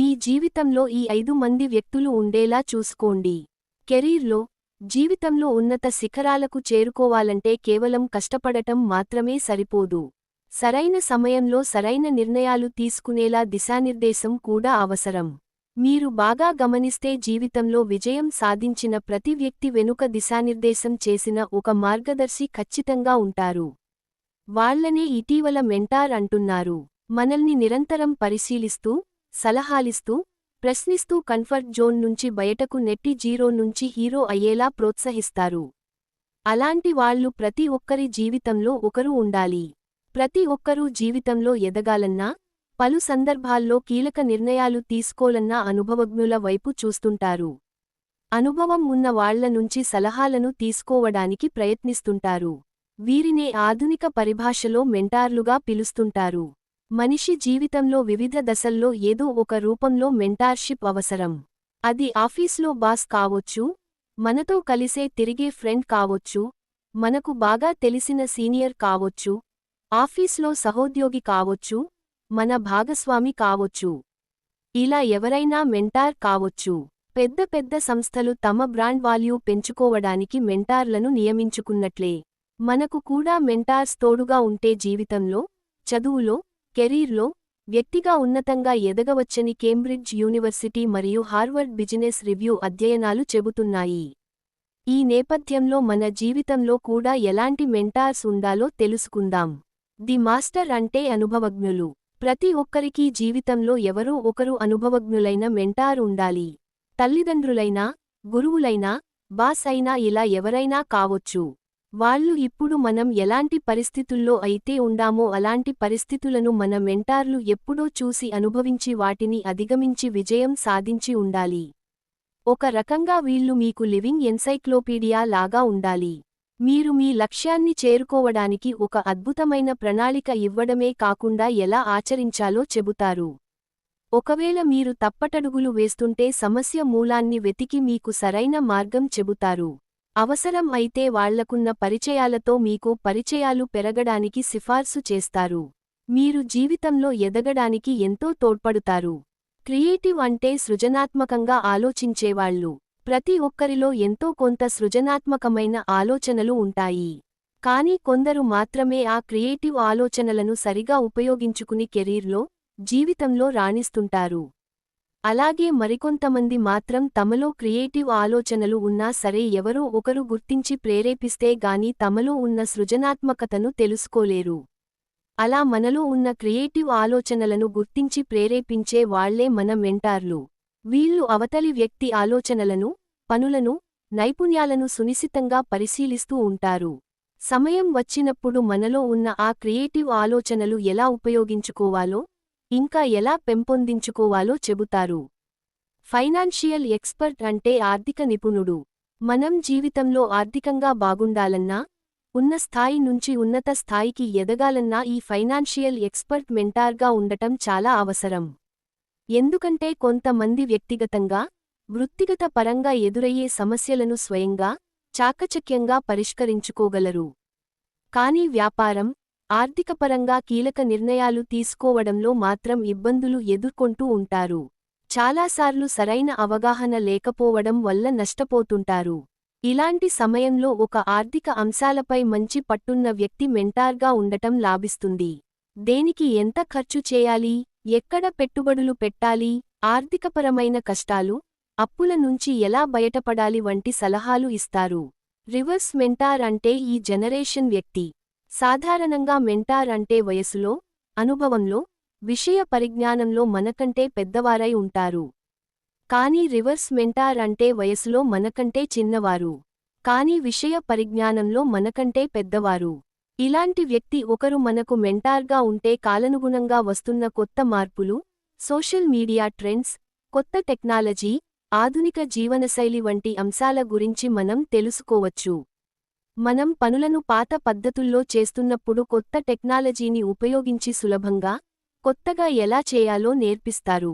మీ జీవితంలో ఈ 5 మంది వ్యక్తులు ఉండేలా చూసుకోండి. కెరీర్లో, జీవితంలో ఉన్నత శిఖరాలకు చేరుకోవాలంటే కేవలం కష్టపడటం మాత్రమే సరిపోదు. సరైన సమయంలో సరైన నిర్ణయాలు తీసుకునేలా దిశానిర్దేశం కూడా అవసరం. మీరు బాగా గమనిస్తే జీవితంలో విజయం సాధించిన ప్రతి వ్యక్తి వెనుక దిశానిర్దేశం చేసిన ఒక మార్గదర్శి ఖచ్చితంగా ఉంటారు. వాళ్లనే ఇటీవల మెంటార్ అంటున్నారు. మనల్ని నిరంతరం పరిశీలిస్తూ, సలహాలిస్తూ, ప్రశ్నిస్తూ కంఫర్ట్ జోన్ నుంచి బయటకు నెట్టి జీరో నుంచి హీరో అయ్యేలా ప్రోత్సహిస్తారు. అలాంటి వాళ్ళు ప్రతి ఒక్కరి జీవితంలో ఒకరు ఉండాలి. ప్రతి ఒక్కరూ జీవితంలో ఎదగాలన్నా, పలు సందర్భాల్లో కీలక నిర్ణయాలు తీసుకోలన్నా అనుభవజ్ఞుల వైపు చూస్తుంటారు. అనుభవం ఉన్న వాళ్ల నుంచి సలహాలను తీసుకోవడానికి ప్రయత్నిస్తుంటారు. వీరినే ఆధునిక పరిభాషలో మెంటార్లుగా పిలుస్తుంటారు. మనిషి జీవితంలో వివిధ దశల్లో ఏదో ఒక రూపంలో మెంటార్షిప్ అవసరం. అది ఆఫీస్లో బాస్ కావొచ్చు, మనతో కలిసే తిరిగే ఫ్రెండ్ కావొచ్చు, మనకు బాగా తెలిసిన సీనియర్ కావొచ్చు, ఆఫీస్లో సహోద్యోగి కావొచ్చు, మన భాగస్వామి కావొచ్చు. ఇలా ఎవరైనా మెంటార్ కావొచ్చు. పెద్ద పెద్ద సంస్థలు తమ బ్రాండ్ వాల్యూ పెంచుకోవడానికి మెంటార్లను నియమించుకున్నట్లే, మనకు కూడా మెంటార్స్ తోడుగా ఉంటే జీవితంలో, చదువులో, కెరీర్లో, వ్యక్తిగా ఉన్నతంగా ఎదగవచ్చని కేంబ్రిడ్జ్ యూనివర్సిటీ మరియు హార్వర్డ్ బిజినెస్ రివ్యూ అధ్యయనాలు చెబుతున్నాయి. ఈ నేపథ్యంలో మన జీవితంలో కూడా ఎలాంటి మెంటార్స్ ఉండాలో తెలుసుకుందాం. ది మాస్టర్ అంటే అనుభవజ్ఞులు. ప్రతి ఒక్కరికీ జీవితంలో ఎవరో ఒకరు అనుభవజ్ఞులైన మెంటార్ ఉండాలి. తల్లిదండ్రులైనా, గురువులైనా, బాస్ అయినా ఇలా ఎవరైనా కావొచ్చు. వాళ్ళు ఇప్పుడు మనం ఎలాంటి పరిస్థితుల్లో అయితే ఉండామో అలాంటి పరిస్థితులను మన మెంటార్లు ఎప్పుడో చూసి అనుభవించి వాటిని అధిగమించి విజయం సాధించి ఉండాలి. ఒక రకంగా వీళ్ళు మీకు లివింగ్ ఎన్సైక్లోపీడియా లాగా ఉండాలి. మీరు మీ లక్ష్యాన్ని చేరుకోవడానికి ఒక అద్భుతమైన ప్రణాళిక ఇవ్వడమే కాకుండా ఎలా ఆచరించాలో చెబుతారు. ఒకవేళ మీరు తప్పటడుగులు వేస్తుంటే సమస్య మూలాన్ని వెతికి మీకు సరైన మార్గం చెబుతారు. అవసరం అయితే వాళ్లకున్న పరిచయాలతో మీకు పరిచయాలు పెరగడానికి సిఫార్సు చేస్తారు. మీరు జీవితంలో ఎదగడానికి ఎంతో తోడ్పడుతారు. క్రియేటివ్ అంటే సృజనాత్మకంగా ఆలోచించేవాళ్లు. ప్రతి ఒక్కరిలో ఎంతో కొంత సృజనాత్మకమైన ఆలోచనలు ఉంటాయి. కానీ కొందరు మాత్రమే ఆ క్రియేటివ్ ఆలోచనలను సరిగా ఉపయోగించుకుని కెరీర్లో, జీవితంలో రాణిస్తుంటారు. అలాగే మరికొంతమంది మాత్రం తమలో క్రియేటివ్ ఆలోచనలు ఉన్నా సరే ఎవరో ఒకరు గుర్తించి ప్రేరేపిస్తే గాని తమలో ఉన్న సృజనాత్మకతను తెలుసుకోలేరు. అలా మనలో ఉన్న క్రియేటివ్ ఆలోచనలను గుర్తించి ప్రేరేపించే వాళ్లే మన మెంటార్లు. వీళ్ళు అవతలి వ్యక్తి ఆలోచనలను, పనులను, నైపుణ్యాలను సునిశితంగా పరిశీలిస్తూ ఉంటారు. సమయం వచ్చినప్పుడు మనలో ఉన్న ఆ క్రియేటివ్ ఆలోచనలు ఎలా ఉపయోగించుకోవాలో, ఇంకా ఎలా పెంపొందించుకోవాలో చెబుతారు. ఫైనాన్షియల్ ఎక్స్పర్ట్ అంటే ఆర్థిక నిపుణుడు. మనం జీవితంలో ఆర్థికంగా బాగుండాలన్నా, ఉన్న స్థాయి నుంచి ఉన్నత స్థాయికి ఎదగాలన్నా ఈ ఫైనాన్షియల్ ఎక్స్పర్ట్ మెంటార్గా ఉండటం చాలా అవసరం. ఎందుకంటే కొంతమంది వ్యక్తిగతంగా, వృత్తిగత పరంగా ఎదురయ్యే సమస్యలను స్వయంగా, చాకచక్యంగా పరిష్కరించుకోగలరు. కానీ వ్యాపారం, ఆర్థికపరంగా కీలక నిర్ణయాలు తీసుకోవడంలో మాత్రం ఇబ్బందులు ఎదుర్కొంటూ ఉంటారు. చాలాసార్లు సరైన అవగాహన లేకపోవడం వల్ల నష్టపోతుంటారు. ఇలాంటి సమయంలో ఒక ఆర్థిక అంశాలపై మంచి పట్టున్న వ్యక్తి మెంటార్గా ఉండటం లాభిస్తుంది. దేనికి ఎంత ఖర్చు చేయాలి, ఎక్కడ పెట్టుబడులు పెట్టాలి, ఆర్థికపరమైన కష్టాలు, అప్పుల నుంచి ఎలా బయటపడాలి వంటి సలహాలు ఇస్తారు. రివర్స్ మెంటార్ అంటే ఈ జనరేషన్ వ్యక్తి. సాధారణంగా మెంటార్ అంటే వయసులో, అనుభవంలో, విషయ పరిజ్ఞానంలో మనకంటే పెద్దవారై ఉంటారు. కానీ రివర్స్ మెంటార్ అంటే వయసులో మనకంటే చిన్నవారు, కానీ విషయ పరిజ్ఞానంలో మనకంటే పెద్దవారు. ఇలాంటి వ్యక్తి ఒకరు మనకు మెంటార్గా ఉంటే కాలానుగుణంగా వస్తున్న కొత్త మార్పులు, సోషల్ మీడియా ట్రెండ్స్, కొత్త టెక్నాలజీ, ఆధునిక జీవనశైలి వంటి అంశాల గురించి మనం తెలుసుకోవచ్చు. మనం పనులను పాత పద్ధతుల్లో చేస్తున్నప్పుడు కొత్త టెక్నాలజీని ఉపయోగించి సులభంగా, కొత్తగా ఎలా చేయాలో నేర్పిస్తారు.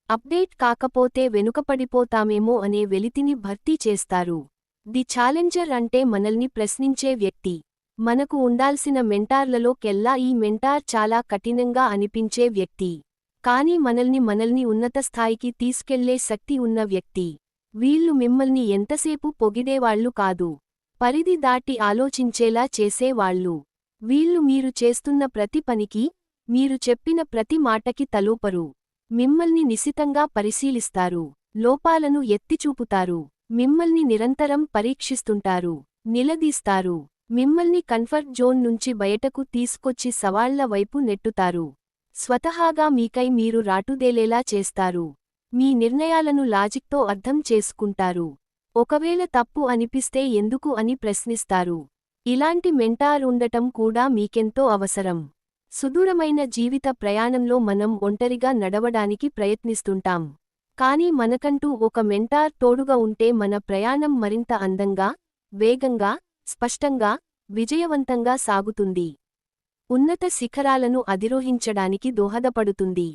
అప్డేట్ కాకపోతే వెనుకపడిపోతామేమో అనే వెలితిని భర్తీ చేస్తారు. ది ఛాలెంజర్ అంటే మనల్ని ప్రశ్నించే వ్యక్తి. మనకు ఉండాల్సిన మెంటార్లలో కెల్లా ఈ మెంటార్ చాలా కఠినంగా అనిపించే వ్యక్తి. కానీ మనల్ని ఉన్నత స్థాయికి తీసుకెళ్లే శక్తి ఉన్న వ్యక్తి. వీళ్ళు మిమ్మల్ని ఎంతసేపు పొగిడేవాళ్లు కాదు. పరిధి దాటి ఆలోచించేలా చేసేవాళ్లు. వీళ్ళు మీరు చేస్తున్న ప్రతి పనికి, మీరు చెప్పిన ప్రతి మాటకి తలోపరు. మిమ్మల్ని నిశితంగా పరిశీలిస్తారు. లోపాలను ఎత్తిచూపుతారు. మిమ్మల్ని నిరంతరం పరీక్షిస్తుంటారు. నిలదీస్తారు. మిమ్మల్ని కంఫర్ట్ జోన్ నుంచి బయటకు తీసుకొచ్చి సవాళ్ల వైపు నెట్టుతారు. స్వతహాగా మీకై మీరు రాటుదేలేలా చేస్తారు. మీ నిర్ణయాలను లాజిక్తో అర్థం చేసుకుంటారు. ఒకవేళ తప్పు అనిపిస్తే ఎందుకు అని ప్రశ్నిస్తారు. ఇలాంటి మెంటార్ ఉండటం కూడా మీకెంతో అవసరం. సుదూరమైన జీవిత ప్రయాణంలో మనం ఒంటరిగా నడవడానికి ప్రయత్నిస్తుంటాం. కానీ మనకంటూ ఒక మెంటార్ తోడుగా ఉంటే మన ప్రయాణం మరింత అందంగా, వేగంగా, స్పష్టంగా, విజయవంతంగా సాగుతుంది. ఉన్నత శిఖరాలను అధిరోహించడానికి దోహదపడుతుంది.